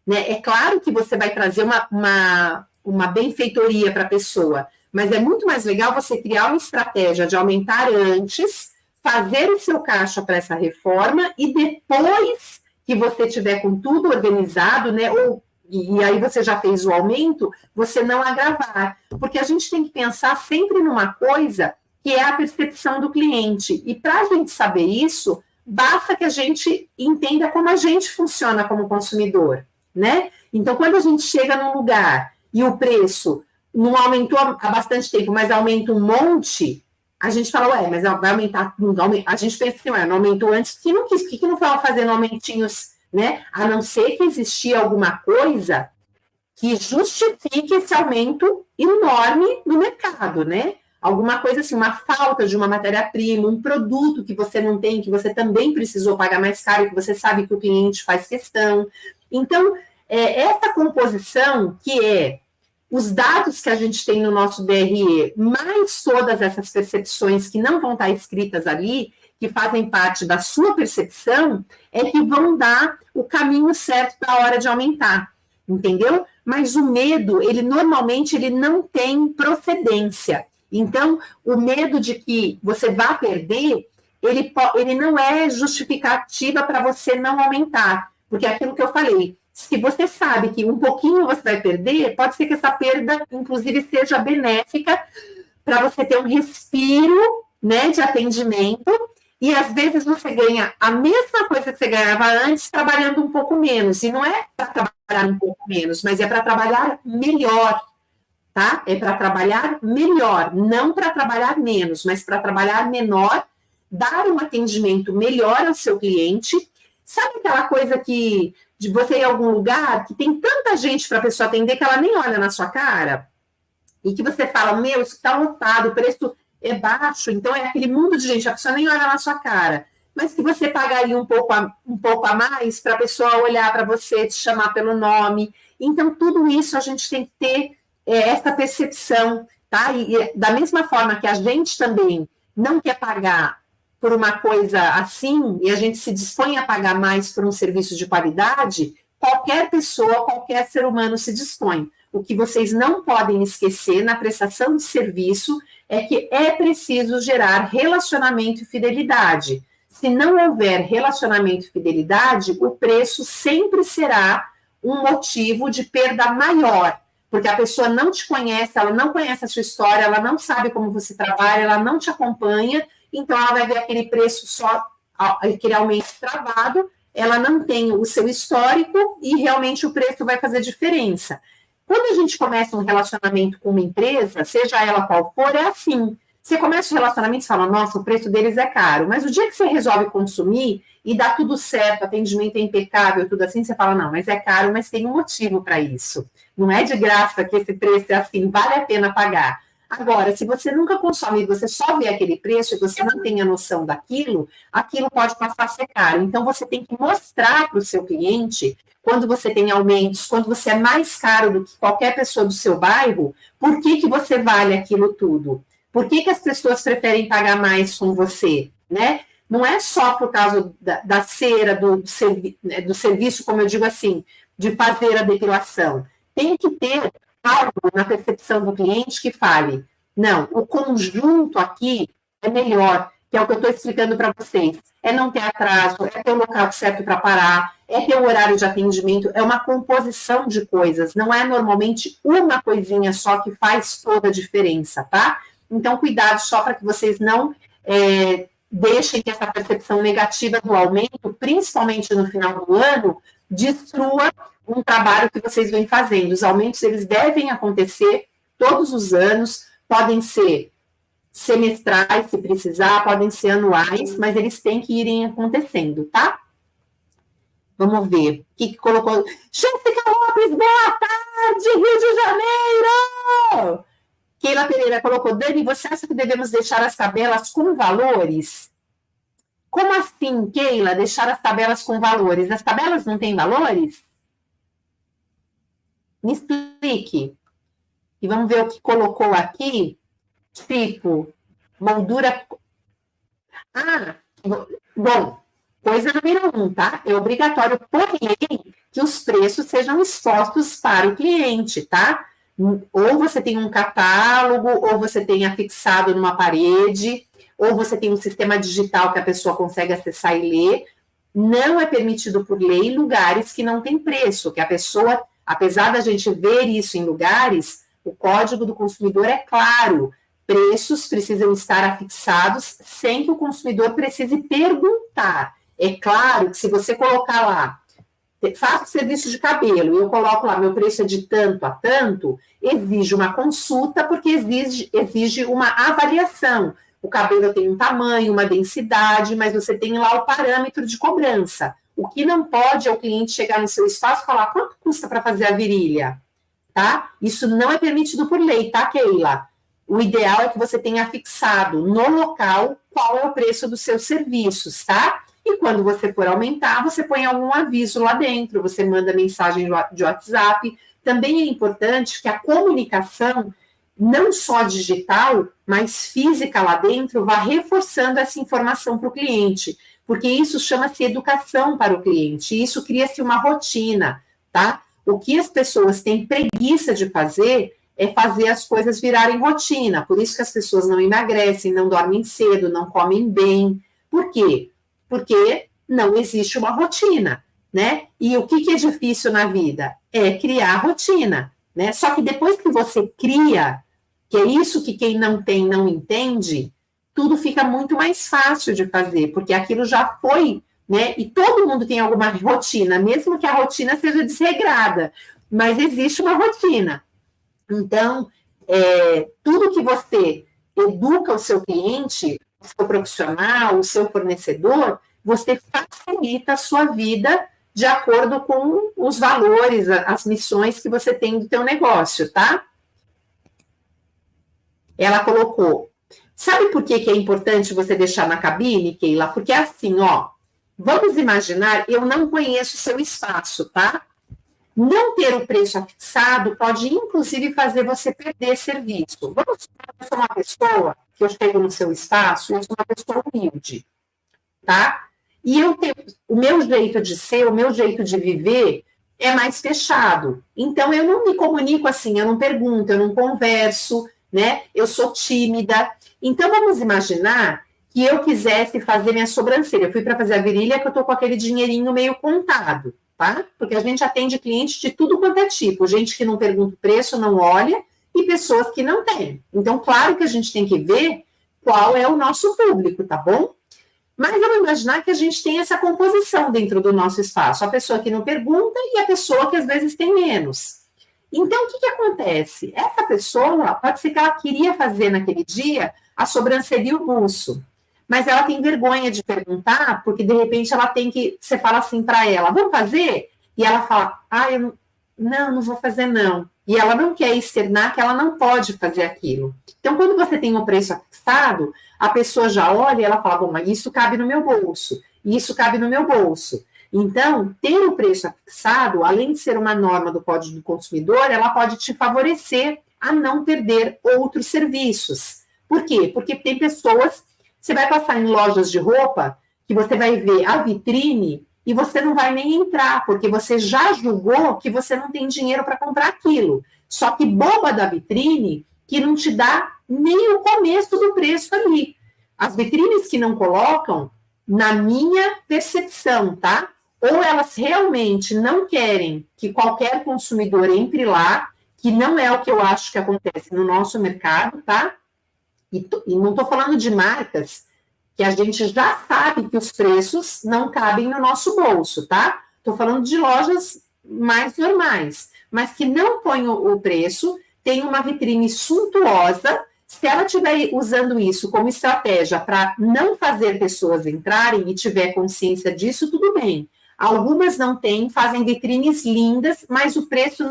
S1: né, é claro que você vai trazer uma benfeitoria para a pessoa, mas é muito mais legal você criar uma estratégia de aumentar antes, fazer o seu caixa para essa reforma e depois que você tiver com tudo organizado, né, e aí você já fez o aumento, você não agravar. Porque a gente tem que pensar sempre numa coisa que é a percepção do cliente. E para a gente saber isso, basta que a gente entenda como a gente funciona como consumidor, né? Então, quando a gente chega num lugar e o preço não aumentou há bastante tempo, mas aumenta um monte, a gente fala, mas vai aumentar, a gente pensa assim, não aumentou antes, que não quis, por que não estava fazendo aumentinhos, né? A não ser que existia alguma coisa que justifique esse aumento enorme no mercado, né? Alguma coisa assim, uma falta de uma matéria-prima, um produto que você não tem, que você também precisou pagar mais caro, que você sabe que o cliente faz questão. Então, essa composição que é os dados que a gente tem no nosso DRE, mais todas essas percepções que não vão estar escritas ali, que fazem parte da sua percepção, é que vão dar o caminho certo para a hora de aumentar, entendeu? Mas o medo, normalmente não tem procedência. Então, o medo de que você vá perder, ele não é justificativa para você não aumentar, porque é aquilo que eu falei, se você sabe que um pouquinho você vai perder, pode ser que essa perda, inclusive, seja benéfica para você ter um respiro, né, de atendimento, e às vezes você ganha a mesma coisa que você ganhava antes, trabalhando um pouco menos. E não é para trabalhar um pouco menos, mas é para trabalhar melhor, tá? É para trabalhar melhor, não para trabalhar menos, mas para trabalhar menor, dar um atendimento melhor ao seu cliente. Sabe aquela coisa que de você ir a algum lugar que tem tanta gente para a pessoa atender que ela nem olha na sua cara? E que você fala, isso está lotado, o preço é baixo, então é aquele mundo de gente, a pessoa nem olha na sua cara. Mas que você pagaria um pouco a mais para a pessoa olhar para você, te chamar pelo nome. Então, tudo isso a gente tem que ter essa percepção, tá? E da mesma forma que a gente também não quer pagar por uma coisa assim, e a gente se dispõe a pagar mais por um serviço de qualidade, qualquer pessoa, qualquer ser humano se dispõe. O que vocês não podem esquecer na prestação de serviço é que é preciso gerar relacionamento e fidelidade. Se não houver relacionamento e fidelidade, o preço sempre será um motivo de perda maior, porque a pessoa não te conhece, ela não conhece a sua história, ela não sabe como você trabalha, ela não te acompanha, então ela vai ver aquele preço só, aquele aumento travado, ela não tem o seu histórico e realmente o preço vai fazer diferença. Quando a gente começa um relacionamento com uma empresa, seja ela qual for, é assim. Você começa o relacionamento e fala, nossa, o preço deles é caro, mas o dia que você resolve consumir e dá tudo certo, atendimento é impecável, tudo assim, você fala, não, mas é caro, mas tem um motivo para isso. Não é de graça que esse preço é assim, vale a pena pagar. Agora, se você nunca consome, você só vê aquele preço e você não tem a noção daquilo, aquilo pode passar a ser caro. Então, você tem que mostrar para o seu cliente, quando você tem aumentos, quando você é mais caro do que qualquer pessoa do seu bairro, por que você vale aquilo tudo? Por que as pessoas preferem pagar mais com você, né? Não é só por causa da cera, do serviço, como eu digo assim, de fazer a depilação. Tem que ter algo na percepção do cliente que fale, não, o conjunto aqui é melhor, que é o que eu estou explicando para vocês. É não ter atraso, é ter o local certo para parar, é ter o horário de atendimento, é uma composição de coisas, não é normalmente uma coisinha só que faz toda a diferença, tá? Então, cuidado só para que vocês não deixem que essa percepção negativa do aumento, principalmente no final do ano, destrua um trabalho que vocês vêm fazendo. Os aumentos, eles devem acontecer todos os anos, podem ser semestrais, se precisar, podem ser anuais, mas eles têm que irem acontecendo, tá? Vamos ver. O que colocou? Jéssica Lopes, boa tarde, Rio de Janeiro! Keila Pereira colocou, Dani, você acha que devemos deixar as tabelas com valores? Como assim, Keila, deixar as tabelas com valores? As tabelas não têm valores? Me explique. E vamos ver o que colocou aqui. Tipo, moldura... Ah, bom, coisa número 1, tá? É obrigatório, porém, que os preços sejam expostos para o cliente, tá? Ou você tem um catálogo, ou você tem afixado numa parede, ou você tem um sistema digital que a pessoa consegue acessar e ler. Não é permitido por lei lugares que não tem preço, que a pessoa, apesar da gente ver isso em lugares, o Código do Consumidor é claro, preços precisam estar afixados sem que o consumidor precise perguntar. É claro que se você colocar lá, faço serviço de cabelo, eu coloco lá, meu preço é de tanto a tanto, exige uma consulta, porque exige uma avaliação. O cabelo tem um tamanho, uma densidade, mas você tem lá o parâmetro de cobrança. O que não pode é o cliente chegar no seu espaço e falar, quanto custa para fazer a virilha? Tá? Isso não é permitido por lei, tá, Keila? O ideal é que você tenha fixado no local qual é o preço dos seus serviços, tá? E quando você for aumentar, você põe algum aviso lá dentro, você manda mensagem de WhatsApp. Também é importante que a comunicação, não só digital, mas física lá dentro, vá reforçando essa informação para o cliente, porque isso chama-se educação para o cliente, e isso cria-se uma rotina, tá? O que as pessoas têm preguiça de fazer é fazer as coisas virarem rotina, por isso que as pessoas não emagrecem, não dormem cedo, não comem bem. Por quê? Porque não existe uma rotina, né? E o que é difícil na vida? É criar rotina, né? Só que depois que você cria, que é isso que quem não tem não entende, tudo fica muito mais fácil de fazer, porque aquilo já foi, né? E todo mundo tem alguma rotina, mesmo que a rotina seja desregrada, mas existe uma rotina. Então, tudo que você educa o seu cliente, o seu profissional, o seu fornecedor, você facilita a sua vida de acordo com os valores, as missões que você tem do teu negócio, tá? Ela colocou, sabe por que é importante você deixar na cabine, Keila? Porque é assim, ó, vamos imaginar, eu não conheço o seu espaço, tá? Não ter o preço afixado pode, inclusive, fazer você perder serviço. Vamos supor que eu sou uma pessoa, que eu chego no seu espaço, eu sou uma pessoa humilde, tá? E eu tenho, o meu jeito de ser, o meu jeito de viver é mais fechado. Então, eu não me comunico assim, eu não pergunto, eu não converso, né? Eu sou tímida. Então, vamos imaginar que eu quisesse fazer minha sobrancelha. Eu fui para fazer a virilha, que eu tô com aquele dinheirinho meio contado, tá? Porque a gente atende clientes de tudo quanto é tipo. Gente que não pergunta o preço, não olha, e pessoas que não têm. Então, claro que a gente tem que ver qual é o nosso público, tá bom? Mas vamos imaginar que a gente tem essa composição dentro do nosso espaço. A pessoa que não pergunta e a pessoa que às vezes tem menos. Então, o que acontece? Essa pessoa, pode ser que ela queria fazer naquele dia a sobrancelha e o buço, mas ela tem vergonha de perguntar, porque de repente ela tem que, você fala assim para ela, vamos fazer? E ela fala, eu não vou fazer não. E ela não quer externar que ela não pode fazer aquilo. Então, quando você tem um preço fixado, a pessoa já olha e ela fala, bom, mas isso cabe no meu bolso, isso cabe no meu bolso. Então, ter o preço fixado, além de ser uma norma do Código do Consumidor, ela pode te favorecer a não perder outros serviços. Por quê? Porque tem pessoas, você vai passar em lojas de roupa, que você vai ver a vitrine e você não vai nem entrar, porque você já julgou que você não tem dinheiro para comprar aquilo. Só que boba da vitrine que não te dá nem o começo do preço ali. As vitrines que não colocam, na minha percepção, tá? Ou elas realmente não querem que qualquer consumidor entre lá, que não é o que eu acho que acontece no nosso mercado, tá? E não estou falando de marcas que a gente já sabe que os preços não cabem no nosso bolso, tá? Estou falando de lojas mais normais, mas que não põem o preço, tem uma vitrine suntuosa. Se ela estiver usando isso como estratégia para não fazer pessoas entrarem e tiver consciência disso, tudo bem. Algumas não têm, fazem vitrines lindas, mas o preço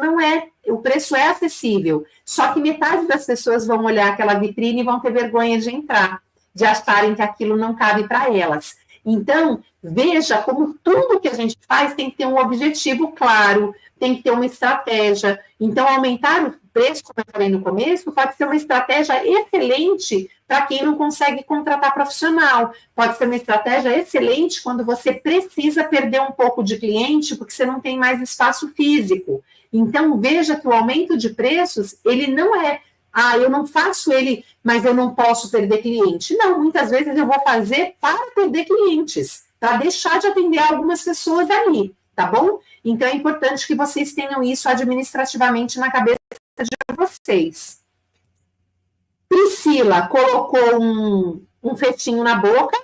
S1: é acessível. Só que metade das pessoas vão olhar aquela vitrine e vão ter vergonha de entrar, de acharem que aquilo não cabe para elas. Então, veja como tudo que a gente faz tem que ter um objetivo claro, tem que ter uma estratégia. Então, aumentar o preço, como eu falei no começo, pode ser uma estratégia excelente para quem não consegue contratar profissional. Pode ser uma estratégia excelente quando você precisa perder um pouco de cliente porque você não tem mais espaço físico. Então, veja que o aumento de preços, ele não é, eu não faço ele, mas eu não posso perder cliente. Não, muitas vezes eu vou fazer para perder clientes, para deixar de atender algumas pessoas ali, tá bom? Então, é importante que vocês tenham isso administrativamente na cabeça de vocês. Priscila colocou um fetinho na boca.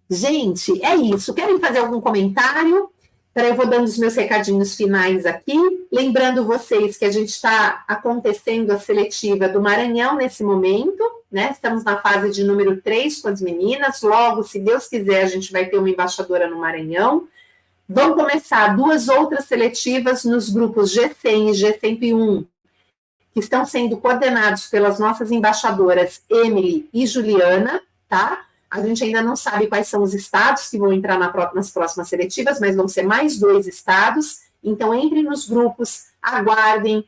S1: Gente, é isso. Querem fazer algum comentário? Eu vou dando os meus recadinhos finais aqui. Lembrando vocês que a gente está acontecendo a seletiva do Maranhão nesse momento, né? Estamos na fase de número 3 com as meninas. Logo, se Deus quiser, a gente vai ter uma embaixadora no Maranhão. Vão começar 2 outras seletivas nos grupos G100 e G101, que estão sendo coordenados pelas nossas embaixadoras Emily e Juliana, tá? A gente ainda não sabe quais são os estados que vão entrar nas próximas seletivas, mas vão ser mais 2 estados. Então, entrem nos grupos, aguardem,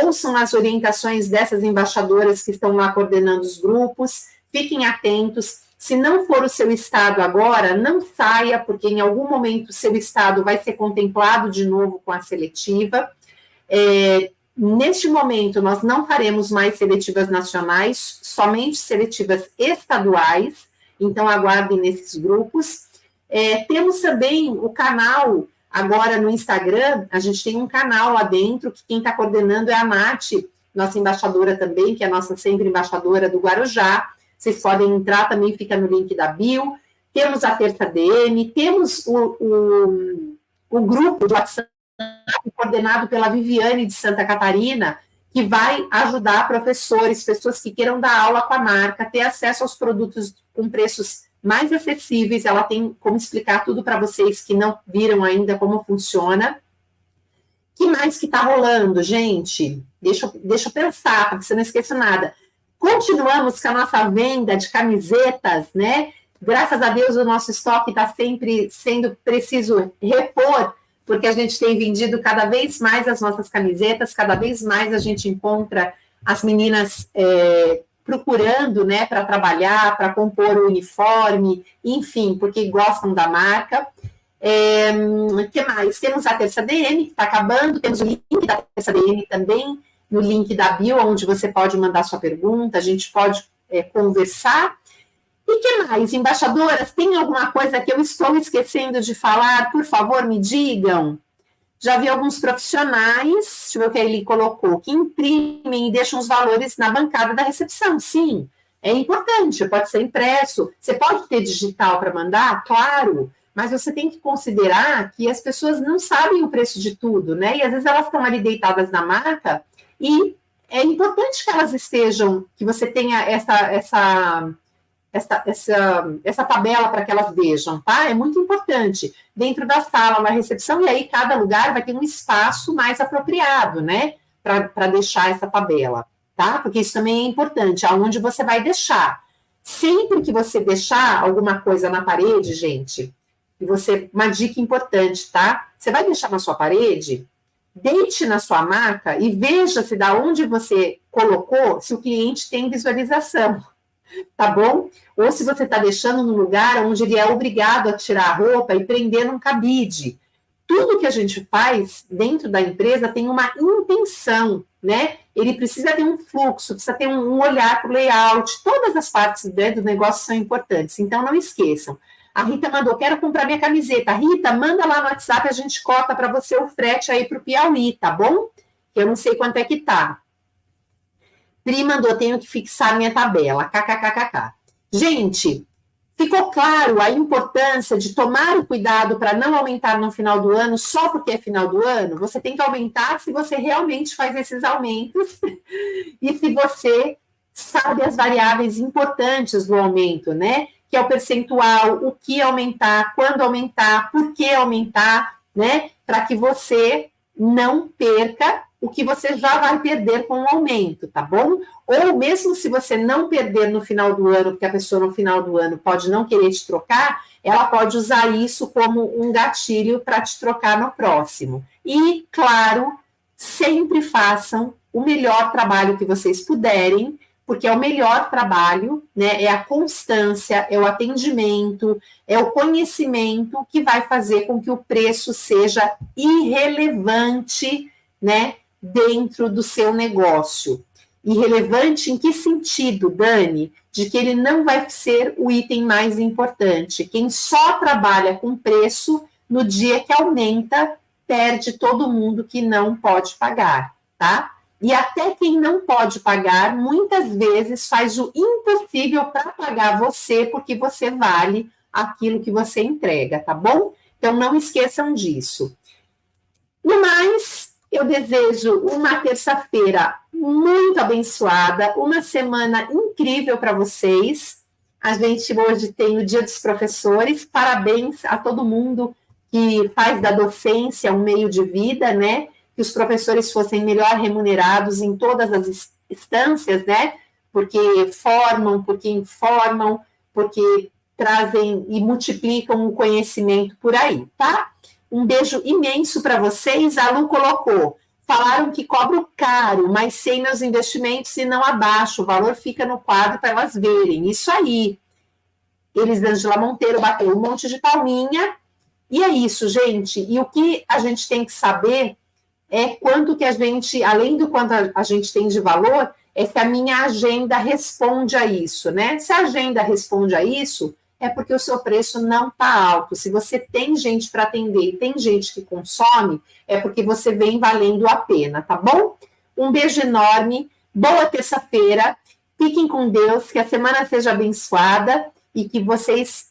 S1: ouçam as orientações dessas embaixadoras que estão lá coordenando os grupos, fiquem atentos. Se não for o seu estado agora, não saia, porque em algum momento o seu estado vai ser contemplado de novo com a seletiva. Neste momento, nós não faremos mais seletivas nacionais, somente seletivas estaduais, então aguardem nesses grupos. Temos também o canal, agora no Instagram, a gente tem um canal lá dentro, que quem está coordenando é a Nath, nossa embaixadora também, que é a nossa sempre embaixadora do Guarujá. Vocês podem entrar, também fica no link da bio. Temos a Terça DM, temos o grupo de WhatsApp coordenado pela Viviane de Santa Catarina, que vai ajudar professores, pessoas que queiram dar aula com a marca, ter acesso aos produtos com preços mais acessíveis. Ela tem como explicar tudo para vocês que não viram ainda como funciona. O que mais que está rolando, gente? Deixa eu pensar, para que você não esqueça nada. Continuamos com a nossa venda de camisetas, né? Graças a Deus, o nosso estoque está sempre sendo preciso repor, porque a gente tem vendido cada vez mais as nossas camisetas, cada vez mais a gente encontra as meninas procurando, né, para trabalhar, para compor o uniforme, enfim, porque gostam da marca. O que mais? Temos a Terça DM, que está acabando, temos o link da Terça DM também, no link da bio, onde você pode mandar sua pergunta, a gente pode conversar. E que mais, embaixadoras, tem alguma coisa que eu estou esquecendo de falar? Por favor, me digam. Já vi alguns profissionais, deixa eu ver o que ele colocou, que imprimem e deixam os valores na bancada da recepção. Sim, é importante, pode ser impresso. Você pode ter digital para mandar? Claro, mas você tem que considerar que as pessoas não sabem o preço de tudo, né? E às vezes elas estão ali deitadas na maca e é importante que elas estejam, que você tenha essa tabela para que elas vejam, tá? É muito importante. Dentro da sala, na recepção, e aí cada lugar vai ter um espaço mais apropriado, né? Para deixar essa tabela, tá? Porque isso também é importante, aonde você vai deixar. Sempre que você deixar alguma coisa na parede, gente, e você, uma dica importante, tá? Você vai deixar na sua parede, deite na sua maca e veja se da onde você colocou, se o cliente tem visualização, tá bom? Ou se você está deixando num lugar onde ele é obrigado a tirar a roupa e prender num cabide. Tudo que a gente faz dentro da empresa tem uma intenção, né? Ele precisa ter um fluxo, precisa ter um olhar para o layout, todas as partes, né, do negócio são importantes, então não esqueçam. A Rita mandou, quero comprar minha camiseta. Rita, manda lá no WhatsApp, a gente cota para você o frete aí para o Piauí, tá bom? Eu não sei quanto é que tá. Pri mandou, tenho que fixar minha tabela, kkkk. Gente, ficou claro a importância de tomar o cuidado para não aumentar no final do ano só porque é final do ano? Você tem que aumentar se você realmente faz esses aumentos e se você sabe as variáveis importantes do aumento, né? Que é o percentual, o que aumentar, quando aumentar, por que aumentar, né? Para que você não perca o que você já vai perder com o aumento, tá bom? Ou mesmo se você não perder no final do ano, porque a pessoa no final do ano pode não querer te trocar, ela pode usar isso como um gatilho para te trocar no próximo. E, claro, sempre façam o melhor trabalho que vocês puderem, porque é o melhor trabalho, né? É a constância, é o atendimento, é o conhecimento que vai fazer com que o preço seja irrelevante, né? Dentro do seu negócio. Irrelevante em que sentido, Dani? De que ele não vai ser o item mais importante. Quem só trabalha com preço, no dia que aumenta, perde todo mundo que não pode pagar, tá? E até quem não pode pagar, muitas vezes faz o impossível para pagar você, porque você vale aquilo que você entrega, tá bom? Então, não esqueçam disso. No mais, eu desejo uma terça-feira muito abençoada, uma semana incrível para vocês. A gente hoje tem o Dia dos Professores. Parabéns a todo mundo que faz da docência um meio de vida, né? Que os professores fossem melhor remunerados em todas as instâncias, né? Porque formam, porque informam, porque trazem e multiplicam o conhecimento por aí, tá? Um beijo imenso para vocês. A Lu colocou, falaram que cobro caro, mas sei meus investimentos e não abaixo, o valor fica no quadro para elas verem. Isso aí. Elisângela Monteiro bateu um monte de palminha. E é isso, gente. E o que a gente tem que saber é quanto que a gente, além do quanto a gente tem de valor, é que a minha agenda responde a isso, né? Se a agenda responde a isso, é porque o seu preço não está alto. Se você tem gente para atender e tem gente que consome, é porque você vem valendo a pena, tá bom? Um beijo enorme, boa terça-feira, fiquem com Deus, que a semana seja abençoada e que vocês,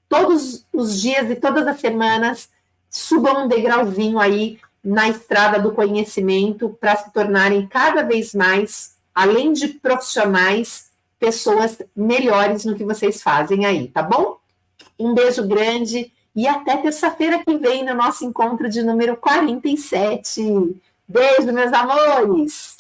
S1: todos os dias e todas as semanas, subam um degrauzinho aí na estrada do conhecimento para se tornarem cada vez mais, além de profissionais, pessoas melhores no que vocês fazem aí, tá bom? Um beijo grande e até terça-feira que vem no nosso encontro de número 47. Beijo, meus amores!